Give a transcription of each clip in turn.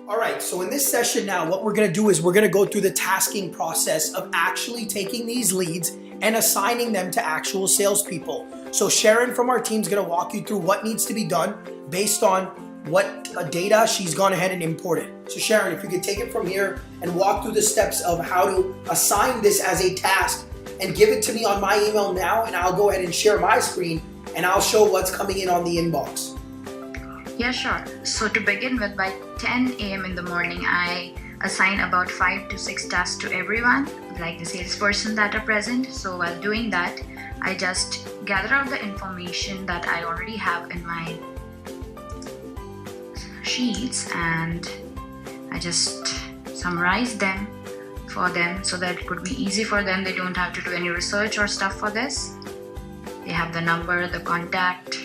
All right, so in this session now, what we're gonna do is we're gonna go through the tasking process of actually taking these leads and assigning them to actual salespeople. So Sharon from our team is gonna walk you through what needs to be done based on what data she's gone ahead and imported. So Sharon, if you could take it from here and walk through the steps of how to assign this as a task and give it to me on my email now, and I'll go ahead and share my screen and I'll show what's coming in on the inbox. Yeah, sure. So to begin with, by 10 a.m. in the morning, I assign about 5 to 6 tasks to everyone, like the salesperson that are present. So while doing that, I just gather out the information that I already have in my sheets and I just summarize them for them so that it could be easy for them. They don't have to do any research or stuff for this. They have the number, the contact.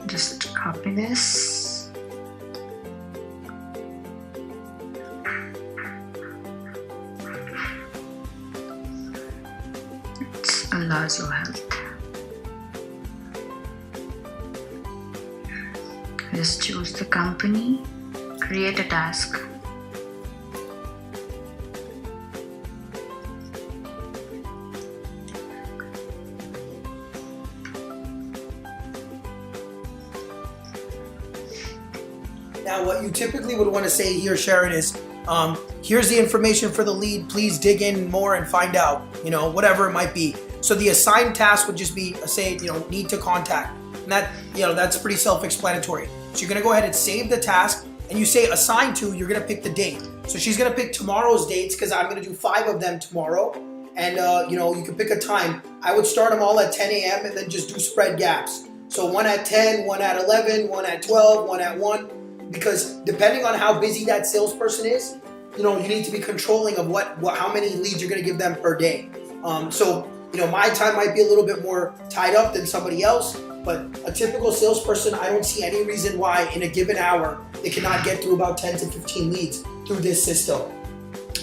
Just copy this. It's Alazzo Health. Just choose the company, create a task. Now, what you typically would want to say here, Sharon, is here's the information for the lead. Please dig in more and find out, whatever it might be. So the assigned task would just be, say, need to contact. And that, that's pretty self-explanatory. So you're going to go ahead and save the task and you say assign to, you're going to pick the date. So she's going to pick tomorrow's dates because I'm going to do 5 of them tomorrow. And, you can pick a time. I would start them all at 10 a.m. and then just do spread gaps. So one at 10, one at 11, one at 12, one at 1. Because depending on how busy that salesperson is, you need to be controlling of how many leads you're going to give them per day. So my time might be a little bit more tied up than somebody else, but a typical salesperson, I don't see any reason why in a given hour they cannot get through about 10 to 15 leads through this system.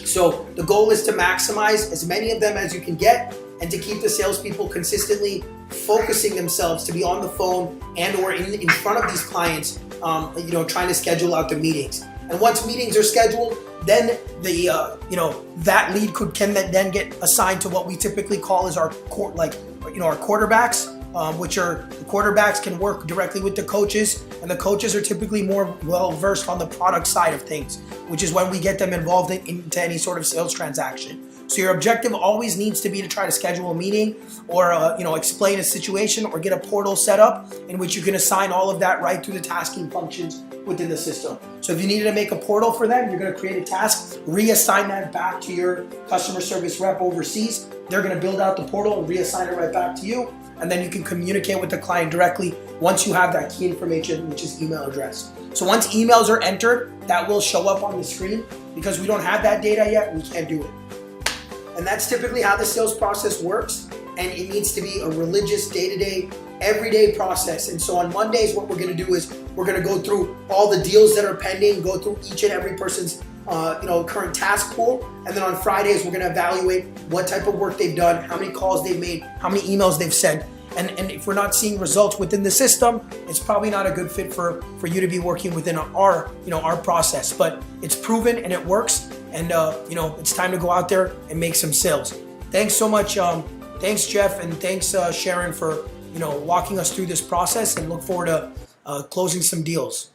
So the goal is to maximize as many of them as you can get and to keep the salespeople consistently focusing themselves to be on the phone and or in front of these clients, trying to schedule out the meetings. And once meetings are scheduled, then that lead can then get assigned to what we typically call as our quarterbacks, which are the quarterbacks can work directly with the coaches, and the coaches are typically more well versed on the product side of things, which is when we get them involved into any sort of sales transaction. So your objective always needs to be to try to schedule a meeting or explain a situation or get a portal set up in which you can assign all of that right through the tasking functions within the system. So if you needed to make a portal for them, you're going to create a task, reassign that back to your customer service rep overseas. They're going to build out the portal and reassign it right back to you. And then you can communicate with the client directly once you have that key information, which is email address. So once emails are entered, that will show up on the screen. Because we don't have that data yet, we can't do it. And that's typically how the sales process works. And it needs to be a religious day-to-day, everyday process. And so on Mondays, what we're going to do is we're going to go through all the deals that are pending, go through each and every person's current task pool. And then on Fridays, we're going to evaluate what type of work they've done, how many calls they've made, how many emails they've sent. And if we're not seeing results within the system, it's probably not a good fit for you to be working within our process. But it's proven and it works. And it's time to go out there and make some sales. Thanks so much. Thanks, Jeff, and thanks, Sharon, for walking us through this process. And look forward to closing some deals.